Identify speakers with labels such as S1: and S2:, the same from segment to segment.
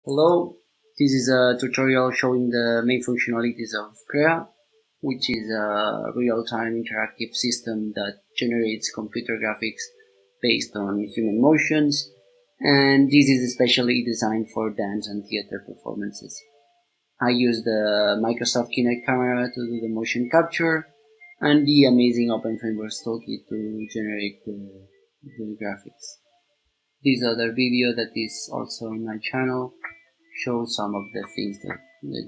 S1: Hello, this is a tutorial showing the main functionalities of CREA, which is a real-time interactive system that generates computer graphics based on human motions, and this is especially designed for dance and theater performances. I use the Microsoft Kinect camera to do the motion capture, and the amazing openFrameworks toolkit to generate the graphics. This other video that is also on my channel shows some of the things that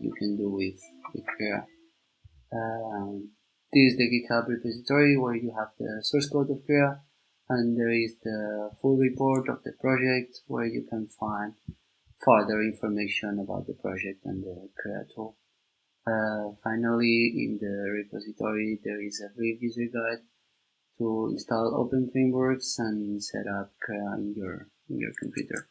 S1: you can do with CREA. This is the GitHub repository where you have the source code of CREA, and there is the full report of the project where you can find further information about the project and the CREA tool. Finally, in the repository there is a brief user guide to install openFrameworks and set up CREA in your computer.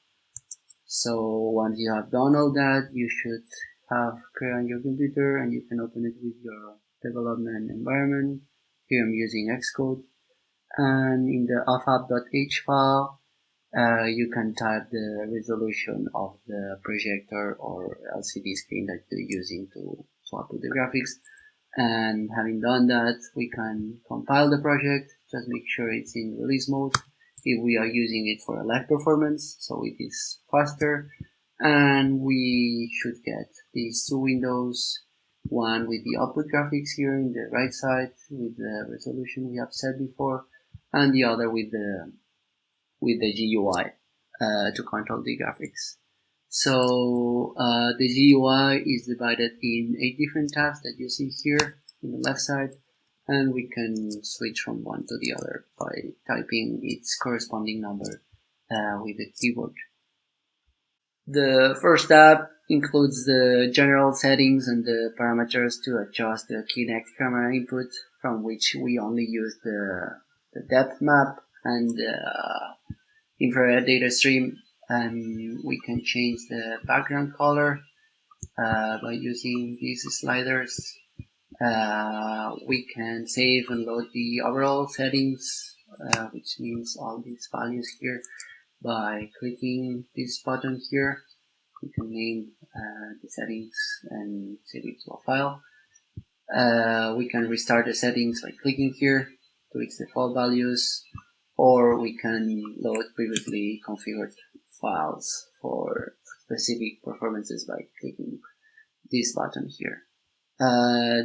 S1: So once you have done all that, you should have CREA on your computer and you can open it with your development environment. Here I'm using Xcode, and in the offhub.h file you can type the resolution of the projector or LCD screen that you're using to output the graphics. And having done that, we can compile the project, just make sure it's in release mode if we are using it for a live performance, so it is faster. And we should get these two windows, one with the output graphics here in the right side with the resolution we have set before, and the other with the GUI to control the graphics. So the GUI is divided in 8 different tabs that you see here on the left side, and we can switch from one to the other by typing its corresponding number with the keyboard. The first tab includes the general settings and the parameters to adjust the Kinect camera input, from which we only use the depth map and the infrared data stream, and we can change the background color by using these sliders. We can save and load the overall settings, which means all these values here, by clicking this button here. We can name the settings and save it to a file. We can restart the settings by clicking here to its default values, or we can load previously configured files for specific performances by clicking this button here.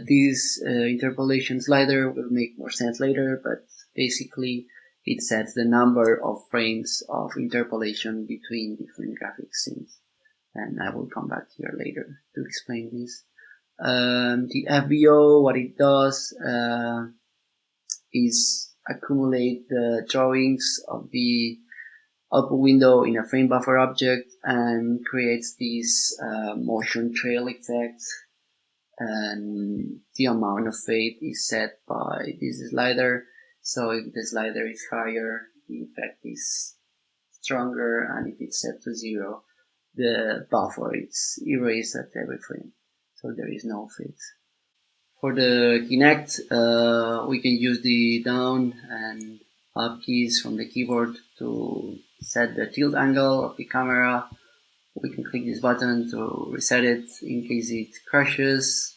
S1: This interpolation slider will make more sense later, but basically it sets the number of frames of interpolation between different graphic scenes, and I will come back here later to explain this. The FBO, what it does is accumulate the drawings of the output window in a frame buffer object and creates this motion trail effect, and the amount of fade is set by this slider. So if the slider is higher, the effect is stronger, and if it's set to 0, the buffer is erased at every frame, so there is no fade. For the Kinect, we can use the down and up keys from the keyboard to set the tilt angle of the camera. We can click this button to reset it in case it crashes.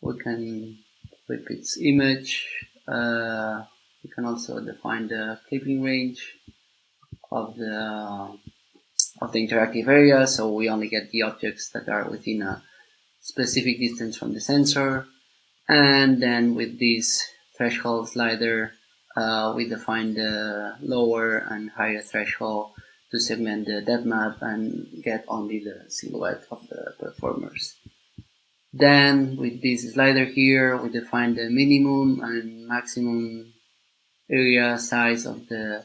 S1: We can flip its image. We can also define the clipping range of the interactive area, so we only get the objects that are within a specific distance from the sensor. And then with this threshold slider, we define the lower and higher threshold to segment the depth map and get only the silhouette of the performers. Then with this slider here, we define the minimum and maximum area size of the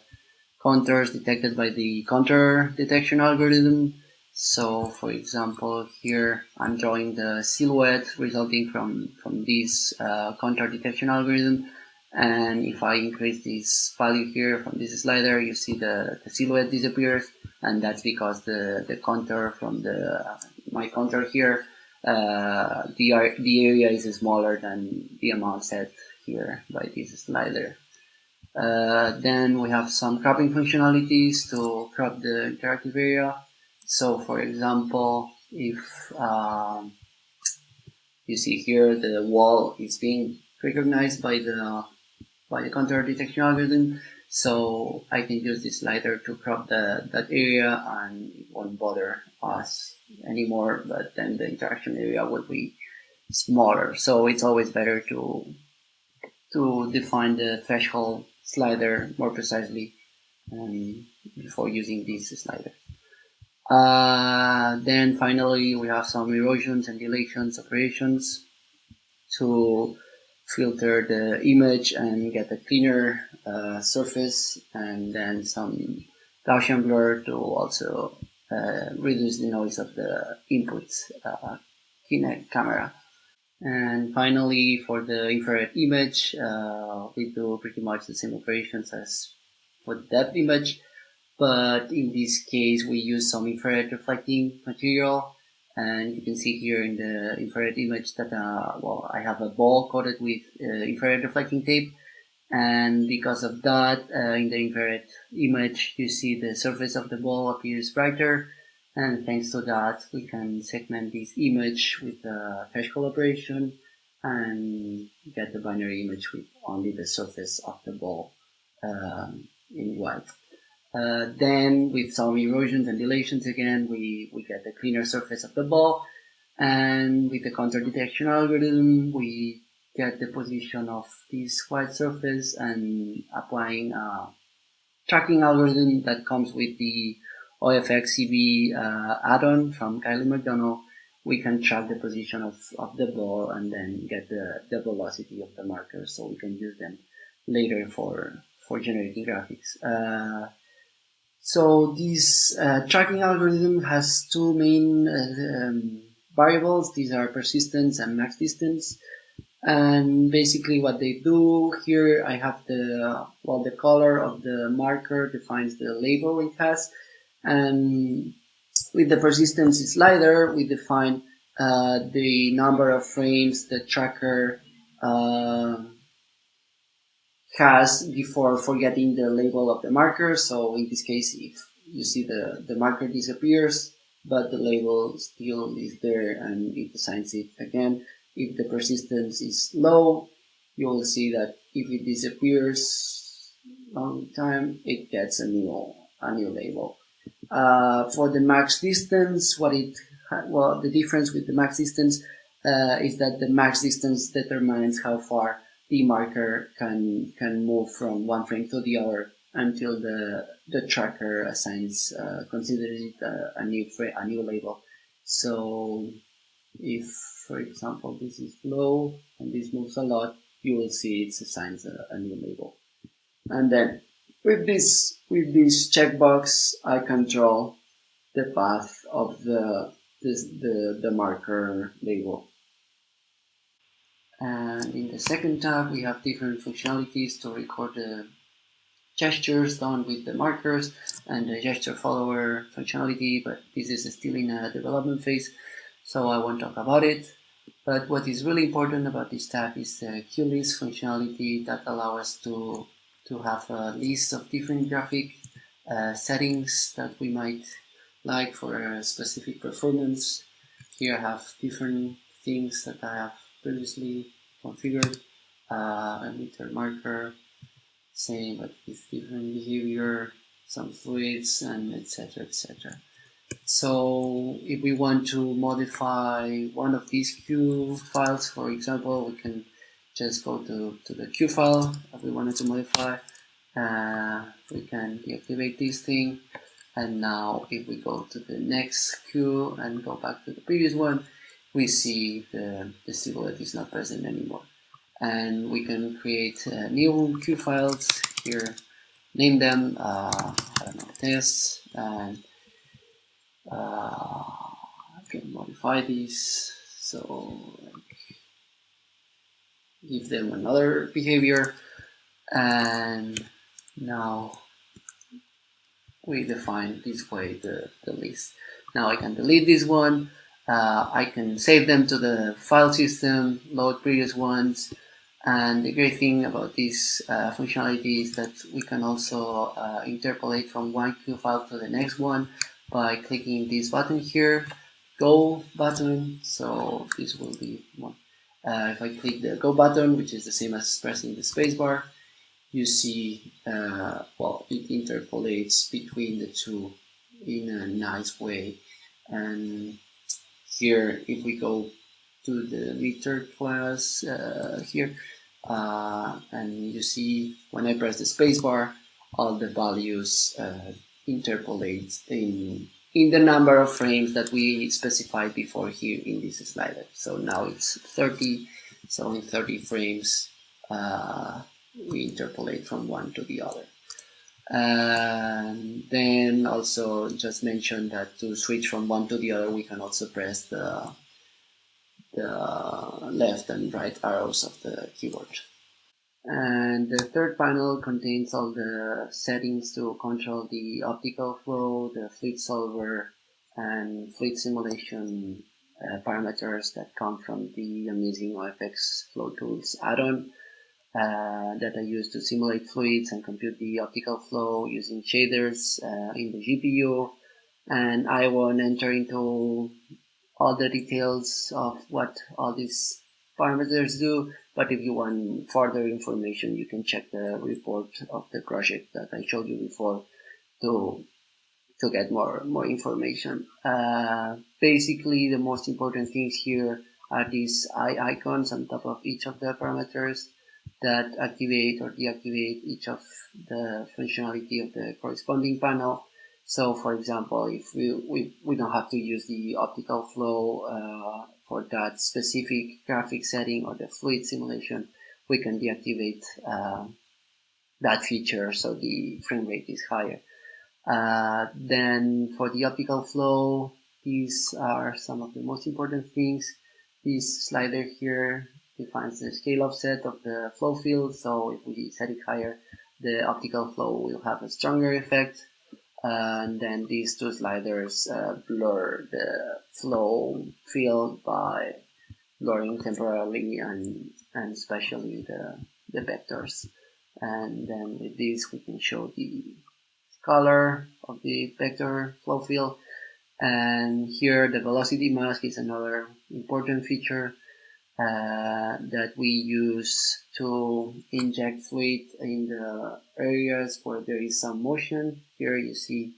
S1: contours detected by the contour detection algorithm. So for example, here I'm drawing the silhouette resulting from this contour detection algorithm, and if I increase this value here from this slider, you see the silhouette disappears, and that's because the contour from my contour here, the area is smaller than the amount set here by this slider. Then we have some cropping functionalities to crop the interactive area. So for example, if you see here the wall is being recognized by the contour detection algorithm, so I can use this slider to crop that area, and it won't bother us anymore, but then the interaction area will be smaller. So it's always better to define the threshold slider more precisely before using this slider. Then finally, we have some erosions and dilations operations to filter the image and get a cleaner surface, and then some Gaussian blur to also reduce the noise of the input Kinect camera. And finally, for the infrared image, we do pretty much the same operations as for the depth image, but in this case we use some infrared reflecting material, and you can see here in the infrared image that I have a ball coated with infrared reflecting tape, and because of that, in the infrared image you see the surface of the ball appears brighter, and thanks to that we can segment this image with a threshold operation and get the binary image with only the surface of the ball in white. Then with some erosions and dilations again, we get a cleaner surface of the ball, and with the contour detection algorithm we get the position of this white surface, and applying a tracking algorithm that comes with the OFXCB add-on from Kylie McDonald, we can track the position of the ball and then get the velocity of the markers, so we can use them later for generating graphics. So this tracking algorithm has two main variables. These are persistence and max distance. And basically what they do here, I have the color of the marker defines the label it has. And with the persistence slider, we define the number of frames the tracker has before forgetting the label of the marker. So in this case, if you see the marker disappears, but the label still is there and it assigns it again. If the persistence is low, you will see that if it disappears long time, it gets a new label. For the max distance, the difference with the max distance is that the max distance determines how far the marker can move from one frame to the other until the tracker assigns considers it a new label. So if, for example, this is low and this moves a lot, you will see it assigns a new label. And then with this checkbox, I control the path of the marker label. And in the second tab, we have different functionalities to record the gestures done with the markers and the gesture follower functionality, but this is still in a development phase, so I won't talk about it. But what is really important about this tab is the QList functionality that allows us to have a list of different graphic settings that we might like for a specific performance. Here I have different things that I have previously configured, emitter marker, same but with different behavior, some fluids, and etc. etc. So if we want to modify one of these Q files, for example, we can just go to the Q file that we wanted to modify. We can deactivate this thing, and now if we go to the next Q and go back to the previous one, we see the silhouette is not present anymore. And we can create new Q files here, name them, I don't know, tests, and I can modify these, so give them another behavior, and now we define this way the list. Now I can delete this one, I can save them to the file system, load previous ones, and the great thing about this functionality is that we can also interpolate from one Q file to the next one by clicking this button here, Go button. So this will be one. If I click the Go button, which is the same as pressing the spacebar, you see, well, it interpolates between the two in a nice way. And here, if we go to the meter class here, and you see when I press the spacebar, all the values interpolate in the number of frames that we specified before here in this slider. So now it's 30, so in 30 frames we interpolate from one to the other. And then also just mention that to switch from one to the other, we can also press the left and right arrows of the keyboard. And the third panel contains all the settings to control the optical flow, the fluid solver, and fluid simulation parameters that come from the amazing OFX Flow Tools add-on that I use to simulate fluids and compute the optical flow using shaders in the GPU. And I won't enter into all the details of what all these parameters do, but if you want further information, you can check the report of the project that I showed you before to get more information. Basically, the most important things here are these eye icons on top of each of the parameters that activate or deactivate each of the functionality of the corresponding panel. So, for example, if we don't have to use the optical flow for that specific graphic setting or the fluid simulation, we can deactivate that feature so the frame rate is higher. Then for the optical flow, these are some of the most important things. This slider here defines the scale offset of the flow field, so if we set it higher, the optical flow will have a stronger effect. And then these two sliders blur the flow field by blurring temporarily and especially the vectors. And then with this we can show the color of the vector flow field. And here the velocity mask is another important feature that we use to inject fluid in the areas where there is some motion. Here you see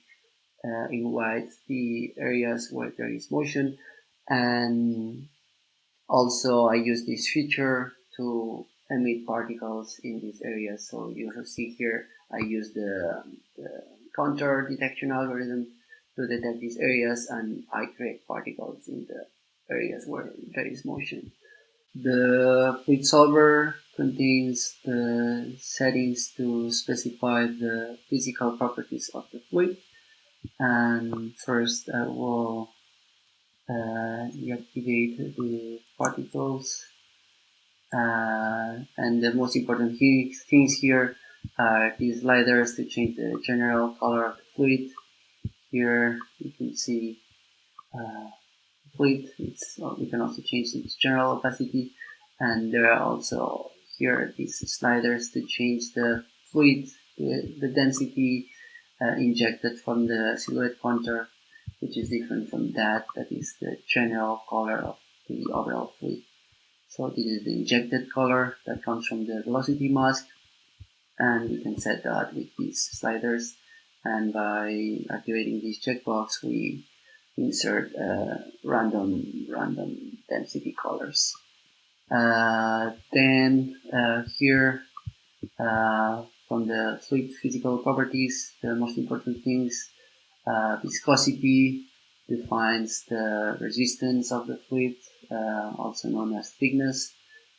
S1: in white the areas where there is motion, and also I use this feature to emit particles in these areas. So you see here I use the contour detection algorithm to detect these areas, and I create particles in the areas where there is motion. The fluid solver contains the settings to specify the physical properties of the fluid. And first I will deactivate the particles. And the most important things here are these sliders to change the general color of the fluid. Here you can see fluid. We can also change its general opacity, and there are also here these sliders to change the fluid, the density injected from the silhouette contour, which is different from that is the general color of the overall fluid. So this is the injected color that comes from the velocity mask, and we can set that with these sliders, and by activating this checkbox we insert random density colors. Then here from the fluid physical properties, the most important things, viscosity defines the resistance of the fluid, also known as thickness.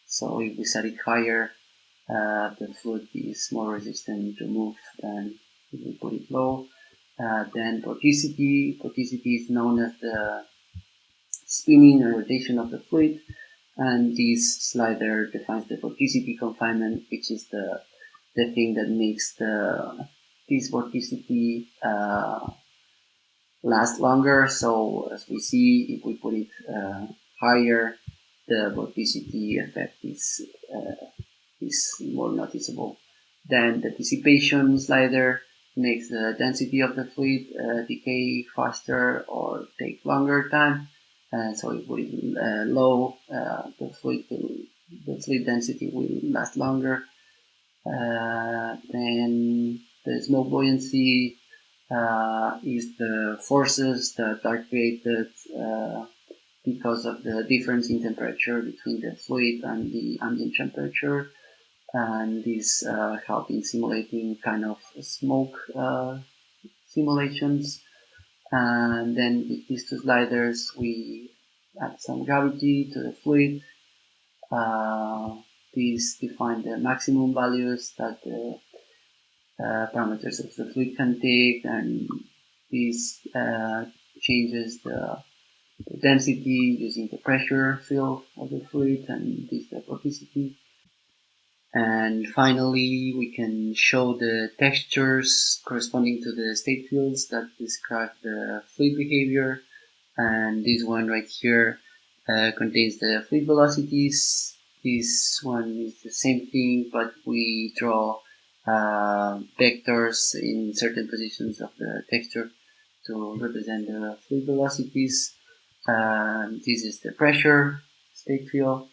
S1: So if we set it higher, the fluid is more resistant to move than if we put it low. Then vorticity is known as the spinning and rotation of the fluid, and this slider defines the vorticity confinement, which is the thing that makes this vorticity last longer. So as we see, if we put it higher, the vorticity effect is more noticeable. Then the dissipation slider makes the density of the fluid decay faster or take longer time. So if we low, the fluid density will last longer. Then the smoke buoyancy is the forces that are created because of the difference in temperature between the fluid and the ambient temperature, and this help in simulating kind of smoke simulations. And then with these two sliders we add some gravity to the fluid. These define the maximum values that the parameters of the fluid can take, and this changes the density using the pressure field of the fluid, and this the vorticity. And finally, we can show the textures corresponding to the state fields that describe the fluid behavior. And this one right here contains the fluid velocities. This one is the same thing, but we draw vectors in certain positions of the texture to represent the fluid velocities. This is the pressure state field.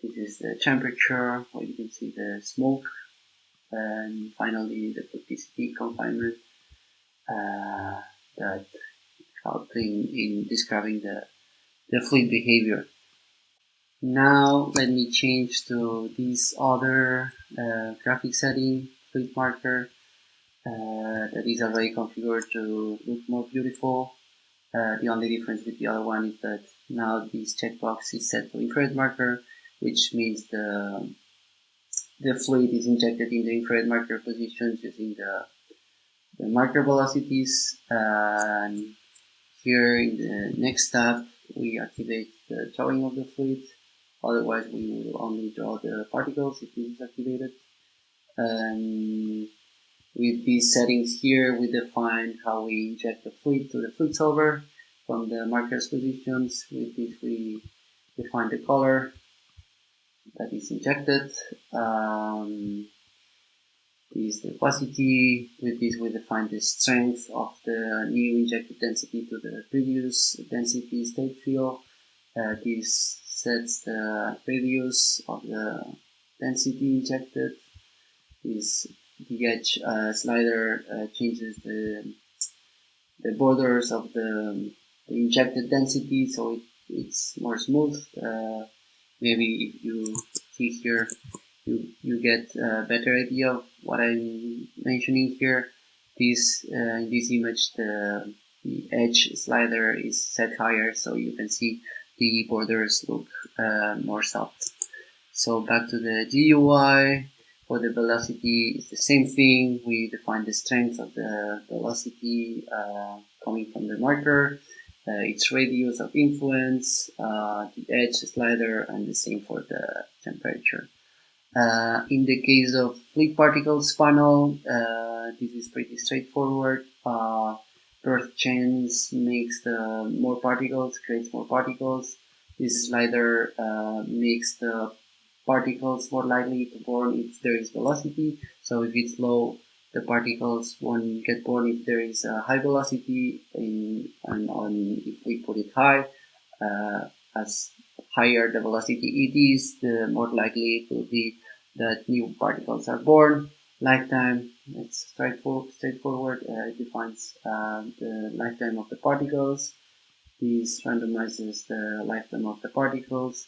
S1: This is the temperature, where you can see the smoke, and finally the vorticity confinement that help in describing the fluid behavior. Now let me change to this other graphic setting, fluid marker, that is already configured to look more beautiful. The only difference with the other one is that now this checkbox is set to infrared marker, which means the fluid is injected in the infrared marker positions using the marker velocities. And here in the next tab, we activate the drawing of the fluid. Otherwise, we will only draw the particles if it is activated. And with these settings here, we define how we inject the fluid to the fluid solver from the markers positions. With this, we define the color that is injected. This is the opacity. With this, we define the strength of the new injected density to the previous density state field. This sets the radius of the density injected. The edge slider changes the borders of the injected density, so it's more smooth. Maybe if you see here, you get a better idea of what I'm mentioning here. In this image, the edge slider is set higher, so you can see the borders look more soft. So back to the GUI. For the velocity, it's the same thing. We define the strength of the velocity coming from the marker, its radius of influence, the edge slider, and the same for the temperature. In the case of fluid particles panel, this is pretty straightforward. Earth change makes creates more particles. This slider makes the particles more likely to burn if there is velocity. So if it's low, the particles won't get burned if there is a high velocity. If we put it high, as higher the velocity it is, the more likely it will be that new particles are born. Lifetime, it's straightforward. It defines the lifetime of the particles. This randomizes the lifetime of the particles.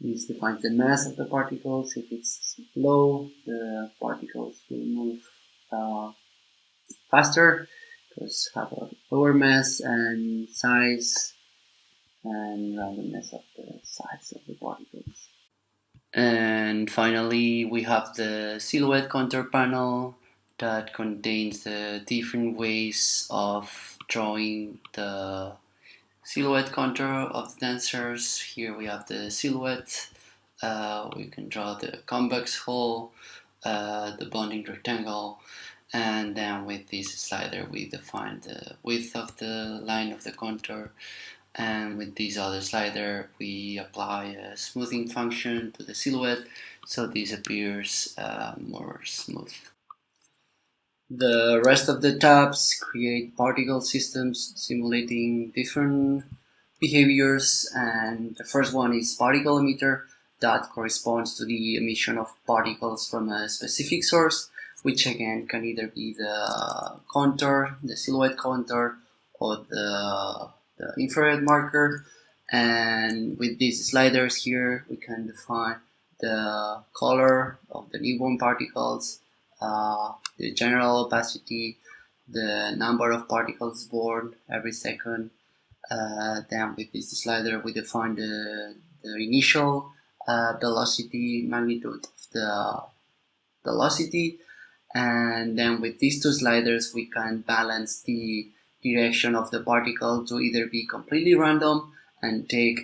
S1: This defines the mass of the particles. If it's low, the particles will move faster because have a lower mass and size, and randomness of the size of the particles. And finally, we have the silhouette contour panel that contains the different ways of drawing the silhouette contour of the dancers. Here we have the silhouette. We can draw the convex hull, the bonding rectangle, and then with this slider we define the width of the line of the contour. And with this other slider we apply a smoothing function to the silhouette, so this appears more smooth. The rest of the tabs create particle systems simulating different behaviors, and the first one is particle emitter. That corresponds to the emission of particles from a specific source, which again can either be the contour, the silhouette contour, or the infrared marker. And with these sliders here, we can define the color of the newborn particles, the general opacity, the number of particles born every second. Then with this slider we define the initial velocity, magnitude of the velocity, and then with these two sliders we can balance the direction of the particle to either be completely random and take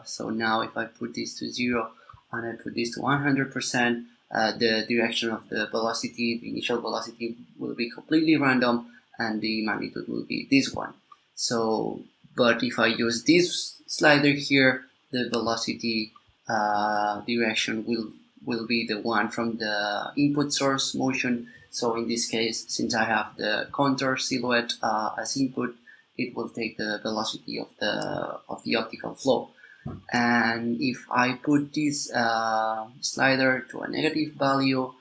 S1: so now if I put this to 0 and I put this to 100%, the direction of the velocity, the initial velocity, will be completely random and the magnitude will be this one. So but if I use this slider here, the velocity direction will be the one from the input source motion. So in this case, since I have the contour silhouette as input, it will take the velocity of the optical flow. And if I put this slider to a negative value,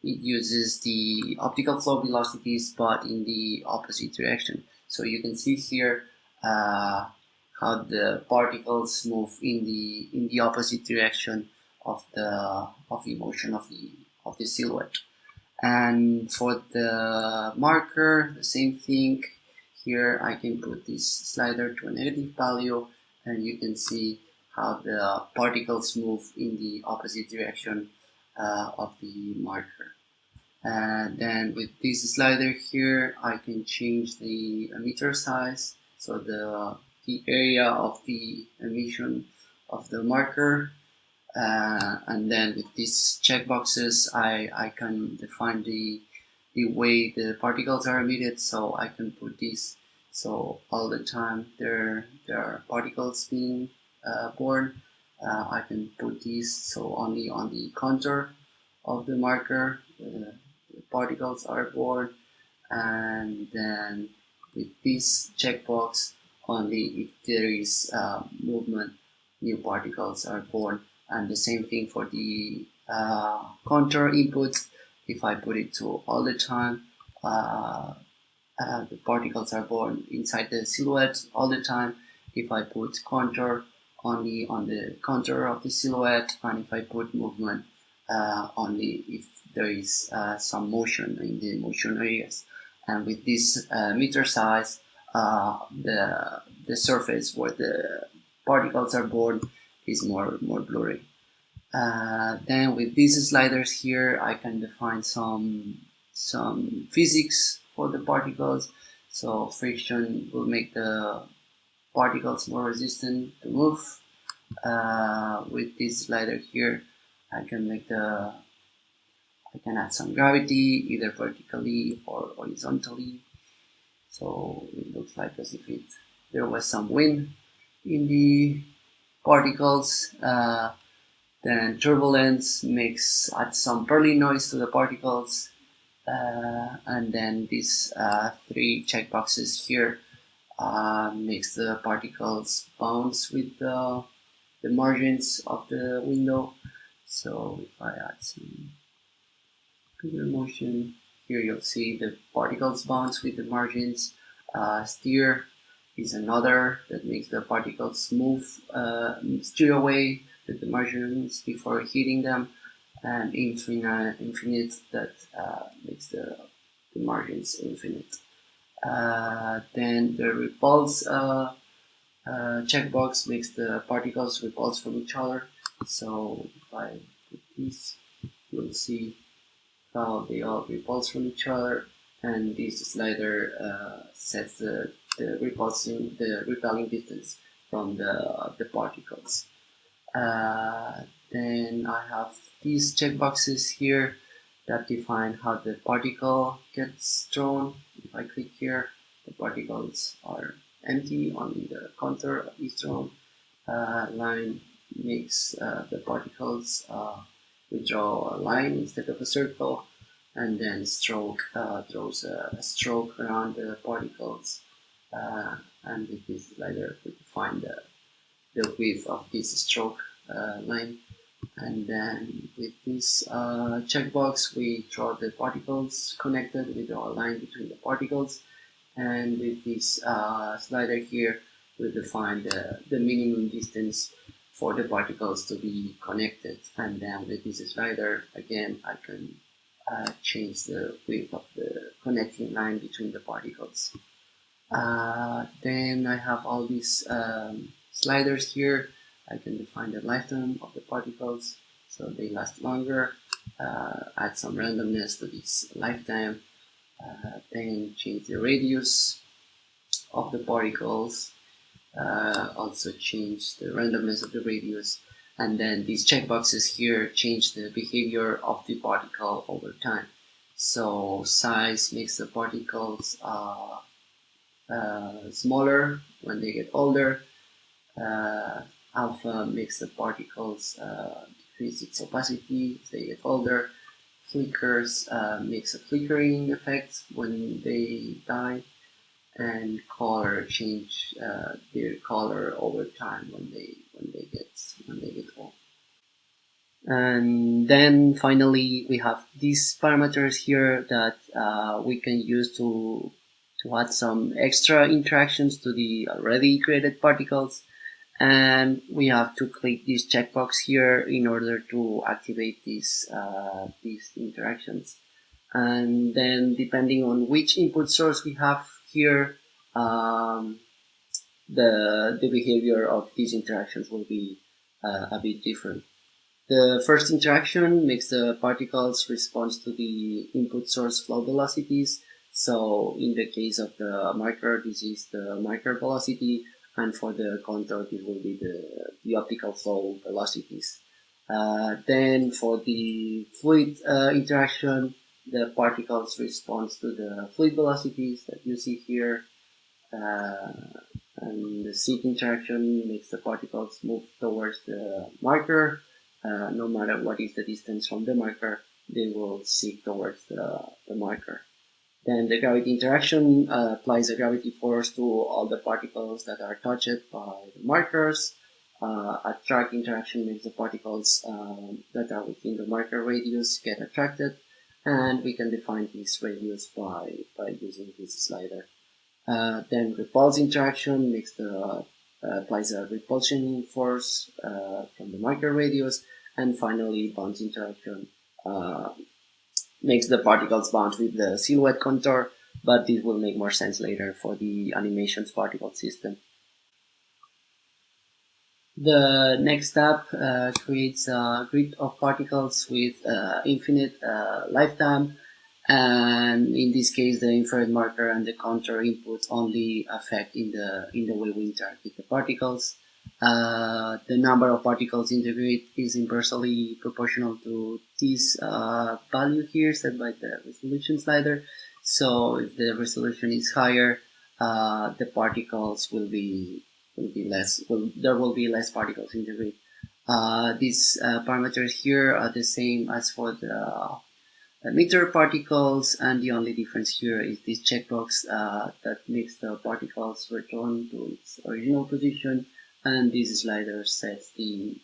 S1: it uses the optical flow velocities but in the opposite direction. So you can see here how the particles move in the opposite direction of the motion of the silhouette. And for the marker, the same thing. Here I can put this slider to a negative value, and you can see how the particles move in the opposite direction of the marker. And then with this slider here, I can change the emitter size, so the area of the emission of the marker. And then with these checkboxes, I can define the way the particles are emitted. So I can put this so all the time there are particles being born. I can put this so only on the contour of the marker the particles are born, and then with this checkbox only if there is movement, new particles are born. And the same thing for the contour inputs. If I put it to all the time, the particles are born inside the silhouette all the time. If I put contour, only on the contour of the silhouette, and if I put movement, only if there is some motion in the motion areas. And with this meter size, the surface where the particles are born is more blurry. Then with these sliders here, I can define some physics for the particles. So friction will make the particles more resistant to move. With this slider here, I can add some gravity either vertically or horizontally. So it looks like as if there was some wind in the particles. Then turbulence adds some pearly noise to the particles. And then these three checkboxes here makes the particles bounce with the margins of the window. So if I add some bigger motion, here you'll see the particles bounce with the margins. Steer is another that makes the particles move, steer away with the margins before hitting them, and infinite that makes the margins infinite. Then the repulse checkbox makes the particles repulse from each other. So if I put this, you'll see how they all repulse from each other, and this slider sets the repelling distance from the particles. Then I have these checkboxes here that define how the particle gets drawn. If I click here, the particles are empty, only the contour is drawn. Line makes the particles we draw a line instead of a circle, and then stroke draws a stroke around the particles, and with this slider we define the width of this stroke line. And then with this checkbox we draw the particles connected, we draw a line between the particles, and with this slider here we define the minimum distance for the particles to be connected. And then with this slider again I can change the width of the connecting line between the particles. Then I have all these sliders here. I can define the lifetime of the particles so they last longer, add some randomness to this lifetime, then change the radius of the particles, also change the randomness of the radius, and then these checkboxes here change the behavior of the particle over time. So size makes the particles smaller when they get older, alpha makes the particles decrease its opacity as they get older, flickers makes a flickering effect when they die, and color change their color over time when they get old. And then finally we have these parameters here that we can use to add some extra interactions to the already created particles, and we have to click this checkbox here in order to activate these interactions. And then depending on which input source we have here, the behavior of these interactions will be a bit different. The first interaction makes the particles respond to the input source flow velocities. So in the case of the marker, this is the marker velocity, and for the contour, this will be the optical flow velocities. Then for the fluid interaction, the particles respond to the fluid velocities that you see here. And the seed interaction makes the particles move towards the marker. No matter what is the distance from the marker, they will seek towards the marker. Then the gravity interaction applies a gravity force to all the particles that are touched by the markers. Attract interaction makes the particles that are within the marker radius get attracted, and we can define this radius by using this slider. Then repulse interaction makes applies a repulsion force from the marker radius, and finally bounce interaction makes the particles bounce with the silhouette contour, but this will make more sense later for the animations particle system. The next step creates a grid of particles with infinite lifetime, and in this case the infrared marker and the contour input only affect in the way we interact with the particles. The number of particles in the grid is inversely proportional to this value here set by the resolution slider. So if the resolution is higher, the particles will be less. There will be less particles in the grid. These parameters here are the same as for the emitter particles, and the only difference here is this checkbox that makes the particles return to its original position, and this slider sets the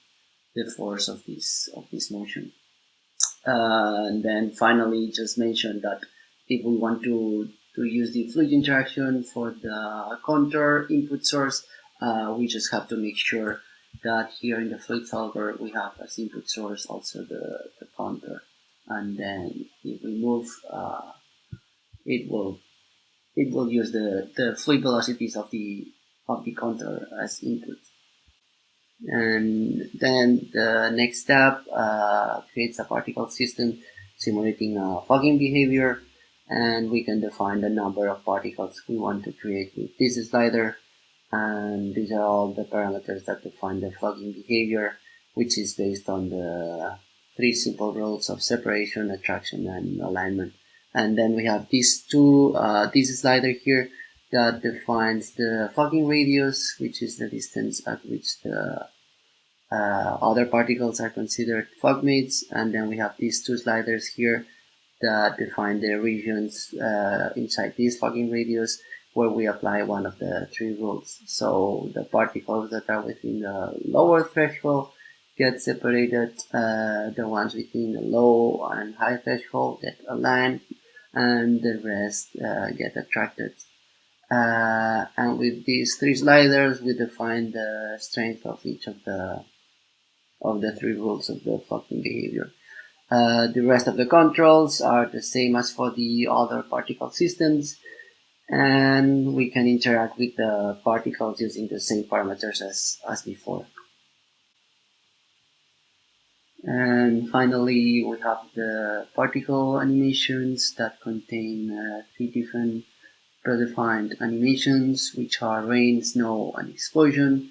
S1: force of this motion. And then finally, just mention that if we want to use the fluid interaction for the contour input source, we just have to make sure that here in the fluid solver we have as input source also the contour, and then if we move, it will use the fluid velocities of the contour as input. And then the next step creates a particle system simulating a fogging behavior, and we can define the number of particles we want to create with this slider, and these are all the parameters that define the fogging behavior, which is based on the three simple rules of separation, attraction, and alignment. And then we have these two this slider here that defines the fogging radius, which is the distance at which the other particles are considered fog mates. And then we have these two sliders here that define the regions inside this fogging radius where we apply one of the three rules. So the particles that are within the lower threshold get separated, the ones within the low and high threshold get aligned, and the rest get attracted. And with these three sliders, we define the strength of each of the three rules of the fogging behavior. The rest of the controls are the same as for the other particle systems, and we can interact with the particles using the same parameters as before. And finally, we have the particle animations that contain three different predefined animations, which are rain, snow, and explosion.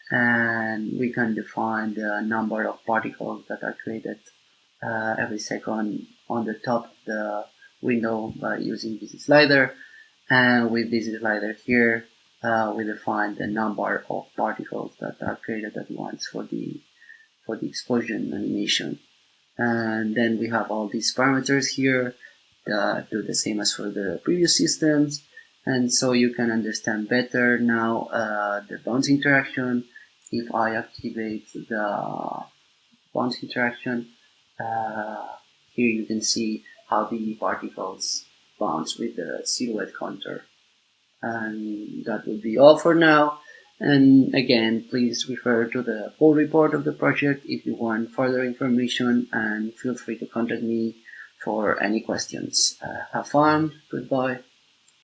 S1: And we can define the number of particles that are created every second on the top of the window by using this slider. And with this slider here, we define the number of particles that are created at once for the explosion animation. And then we have all these parameters here that do the same as for the previous systems. And so you can understand better now the bounce interaction. If I activate the bounce interaction, here you can see how the particles bounce with the silhouette counter. And that would be all for now. And again, please refer to the full report of the project if you want further information, and feel free to contact me for any questions. Have fun. Goodbye.